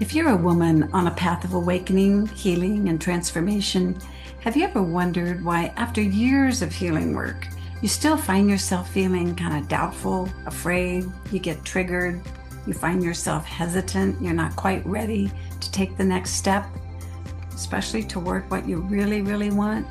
If you're a woman on a path of awakening, healing, and transformation, have you ever wondered why, after years of healing work, you still find yourself feeling kind of doubtful, afraid, you get triggered, you find yourself hesitant, you're not quite ready to take the next step, especially toward what you really, really want?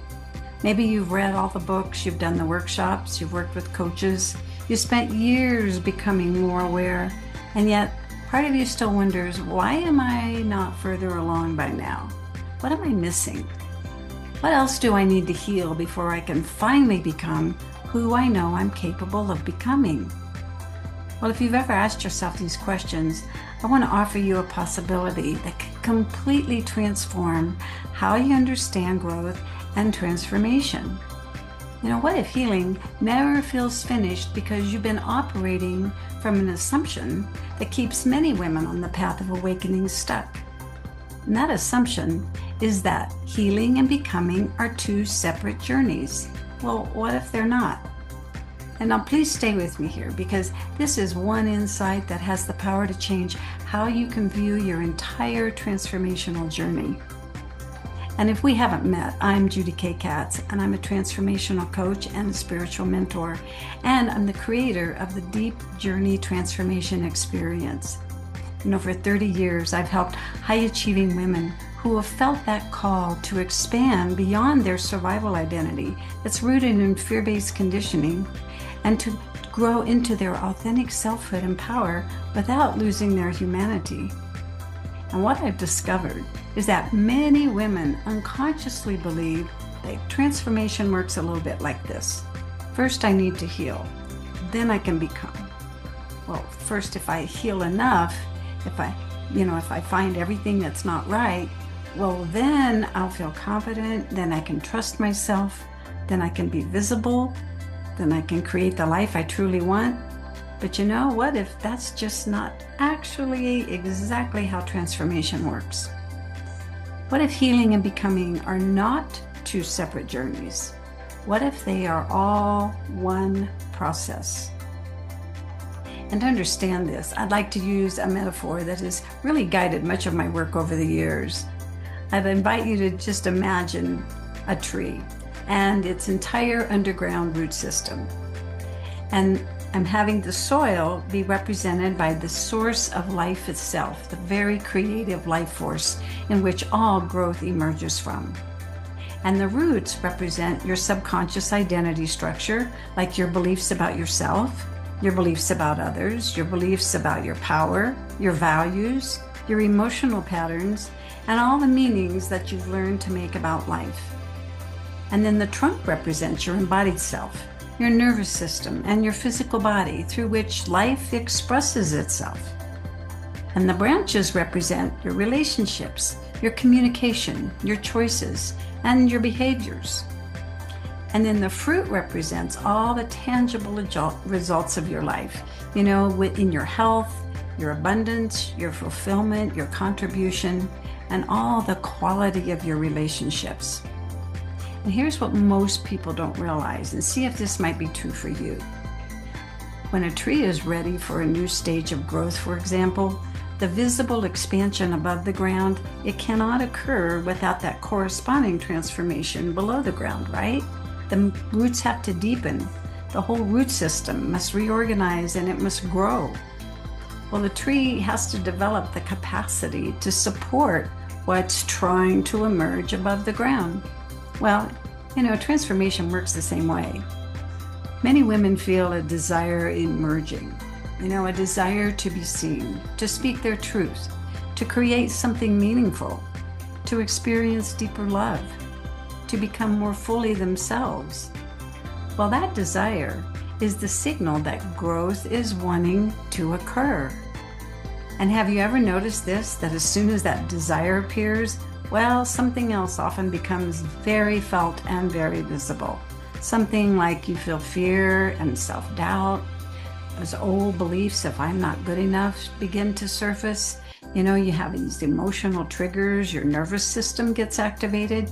Maybe you've read all the books, you've done the workshops, you've worked with coaches, you spent years becoming more aware, and yet part of you still wonders, why am I not further along by now? What am I missing? What else do I need to heal before I can finally become who I know I'm capable of becoming? Well, if you've ever asked yourself these questions, I want to offer you a possibility that can completely transform how you understand growth and transformation. What if healing never feels finished because you've been operating from an assumption that keeps many women on the path of awakening stuck? And that assumption is that healing and becoming are two separate journeys. Well, what if they're not? And now please stay with me here, because this is one insight that has the power to change how you can view your entire transformational journey. And if we haven't met, I'm Judy K. Katz, and I'm a transformational coach and a spiritual mentor, and I'm the creator of the Deep Journey Transformation Experience. For 30 years, I've helped high-achieving women who have felt that call to expand beyond their survival identity that's rooted in fear-based conditioning, and to grow into their authentic selfhood and power without losing their humanity. And what I've discovered is that many women unconsciously believe that transformation works a little bit like this. First, I need to heal, then I can become. Well, first, if I heal enough, if I find everything that's not right, well, then I'll feel confident, then I can trust myself, then I can be visible, then I can create the life I truly want. But what if that's just not actually exactly how transformation works? What if healing and becoming are not two separate journeys? What if they are all one process? And to understand this, I'd like to use a metaphor that has really guided much of my work over the years. I'd invite you to just imagine a tree and its entire underground root system. And I'm having the soil be represented by the source of life itself, the very creative life force in which all growth emerges from. And the roots represent your subconscious identity structure, like your beliefs about yourself, your beliefs about others, your beliefs about your power, your values, your emotional patterns, and all the meanings that you've learned to make about life. And then the trunk represents your embodied self, your nervous system, and your physical body through which life expresses itself. And the branches represent your relationships, your communication, your choices, and your behaviors. And then the fruit represents all the tangible results of your life, in your health, your abundance, your fulfillment, your contribution, and all the quality of your relationships. And here's what most people don't realize, and see if this might be true for you. When a tree is ready for a new stage of growth, for example, the visible expansion above the ground, it cannot occur without that corresponding transformation below the ground, right? The roots have to deepen. The whole root system must reorganize and it must grow. Well, the tree has to develop the capacity to support what's trying to emerge above the ground. Well, transformation works the same way. Many women feel a desire emerging, a desire to be seen, to speak their truth, to create something meaningful, to experience deeper love, to become more fully themselves. Well, that desire is the signal that growth is wanting to occur. And have you ever noticed this, that as soon as that desire appears, well, something else often becomes very felt and very visible. Something like you feel fear and self-doubt. Those old beliefs, if I'm not good enough, begin to surface. You have these emotional triggers, your nervous system gets activated.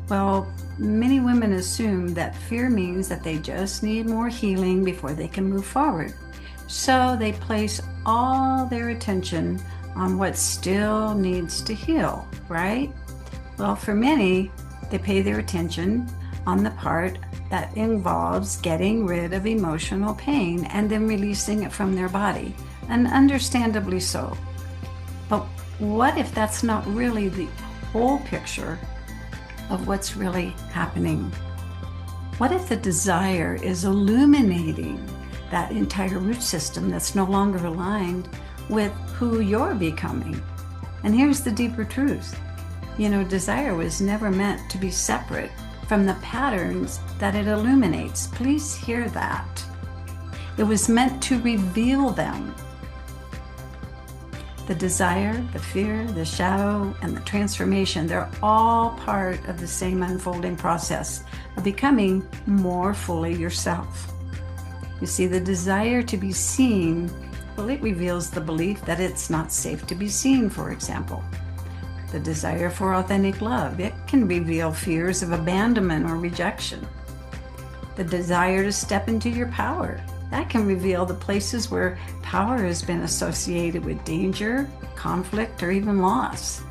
Well, many women assume that fear means that they just need more healing before they can move forward. So they place all their attention on what still needs to heal, right? Well, for many, they pay their attention on the part that involves getting rid of emotional pain and then releasing it from their body, and understandably so. But what if that's not really the whole picture of what's really happening? What if the desire is illuminating that entire root system that's no longer aligned with who you're becoming? And here's the deeper truth. Desire was never meant to be separate from the patterns that it illuminates. Please hear that. It was meant to reveal them. The desire, the fear, the shadow, and the transformation, they're all part of the same unfolding process of becoming more fully yourself. You see, the desire to be seen, well, it reveals the belief that it's not safe to be seen, for example. The desire for authentic love, it can reveal fears of abandonment or rejection. The desire to step into your power, that can reveal the places where power has been associated with danger, conflict, or even loss.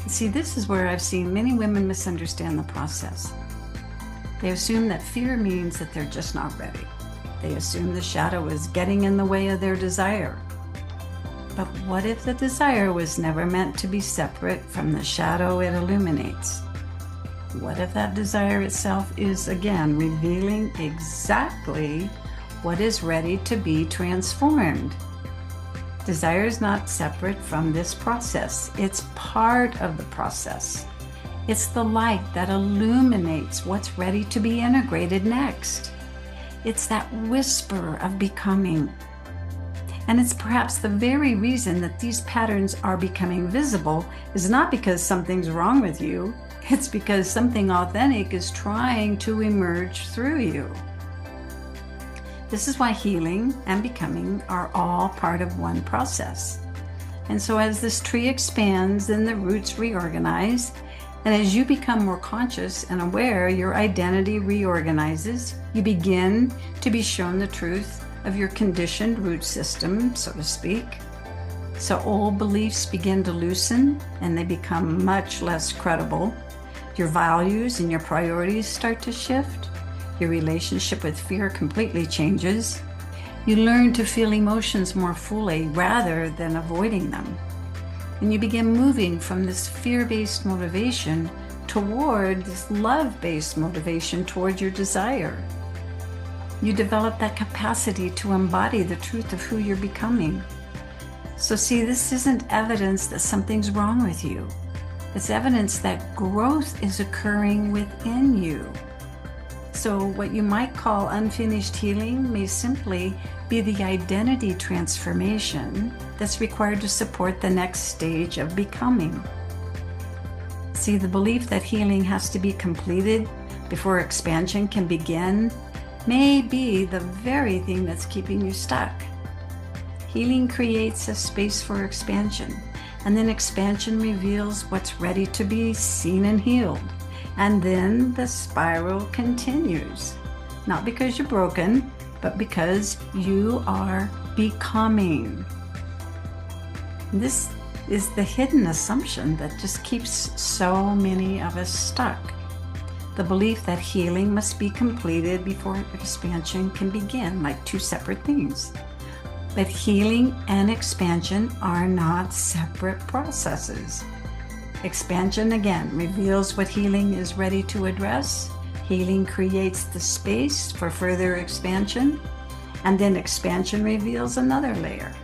See, this is where I've seen many women misunderstand the process. They assume that fear means that they're just not ready. They assume the shadow is getting in the way of their desire. But what if the desire was never meant to be separate from the shadow it illuminates? What if that desire itself is, again, revealing exactly what is ready to be transformed? Desire is not separate from this process. It's part of the process. It's the light that illuminates what's ready to be integrated next. It's that whisper of becoming. And it's perhaps the very reason that these patterns are becoming visible is not because something's wrong with you. It's because something authentic is trying to emerge through you. This is why healing and becoming are all part of one process. And so as this tree expands, then the roots reorganize. And as you become more conscious and aware, your identity reorganizes. You begin to be shown the truth of your conditioned root system, so to speak. So old beliefs begin to loosen and they become much less credible. Your values and your priorities start to shift. Your relationship with fear completely changes. You learn to feel emotions more fully rather than avoiding them. And you begin moving from this fear-based motivation toward this love-based motivation toward your desire. You develop that capacity to embody the truth of who you're becoming. So see, this isn't evidence that something's wrong with you. It's evidence that growth is occurring within you. So what you might call unfinished healing may simply be the identity transformation that's required to support the next stage of becoming. See, the belief that healing has to be completed before expansion can begin may be the very thing that's keeping you stuck. Healing creates a space for expansion, and then expansion reveals what's ready to be seen and healed. And then the spiral continues, not because you're broken, but because you are becoming. This is the hidden assumption that just keeps so many of us stuck. The belief that healing must be completed before expansion can begin, like two separate things. But healing and expansion are not separate processes. Expansion, again, reveals what healing is ready to address. Healing creates the space for further expansion. And then expansion reveals another layer.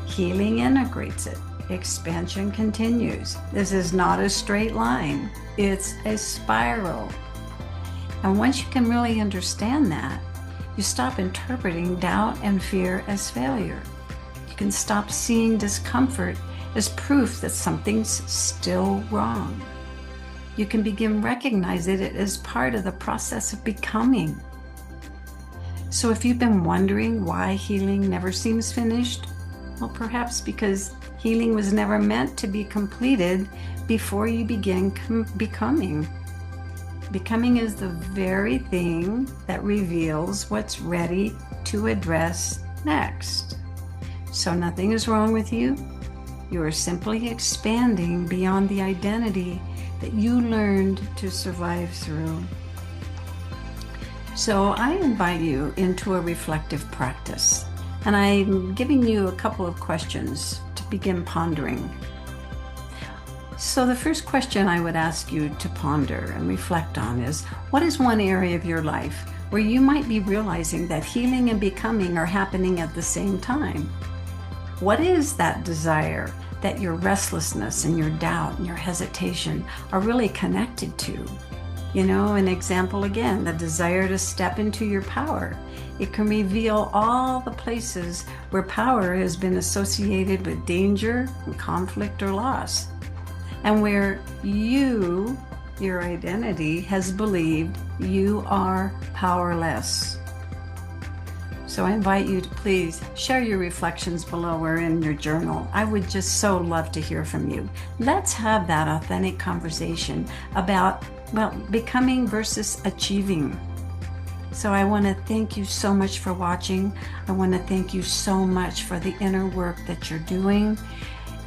Healing integrates it. Expansion continues. This is not a straight line. It's a spiral. And once you can really understand that, you stop interpreting doubt and fear as failure. You can stop seeing discomfort as proof that something's still wrong. You can begin recognizing it as part of the process of becoming. So if you've been wondering why healing never seems finished, well, perhaps because healing was never meant to be completed before you begin becoming. Becoming is the very thing that reveals what's ready to address next. So nothing is wrong with you. You are simply expanding beyond the identity that you learned to survive through. So I invite you into a reflective practice, and I'm giving you a couple of questions to begin pondering. So the first question I would ask you to ponder and reflect on is, what is one area of your life where you might be realizing that healing and becoming are happening at the same time? What is that desire that your restlessness and your doubt and your hesitation are really connected to? You know, an example again, the desire to step into your power. It can reveal all the places where power has been associated with danger and conflict or loss, and where you, your identity, has believed you are powerless. So I invite you to please share your reflections below or in your journal. I would just so love to hear from you. Let's have that authentic conversation about, well, becoming versus achieving. So I want to thank you so much for watching. I want to thank you so much for the inner work that you're doing.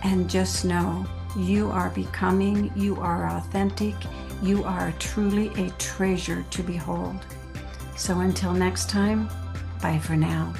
And just know, you are becoming, you are authentic, you are truly a treasure to behold. So until next time, bye for now.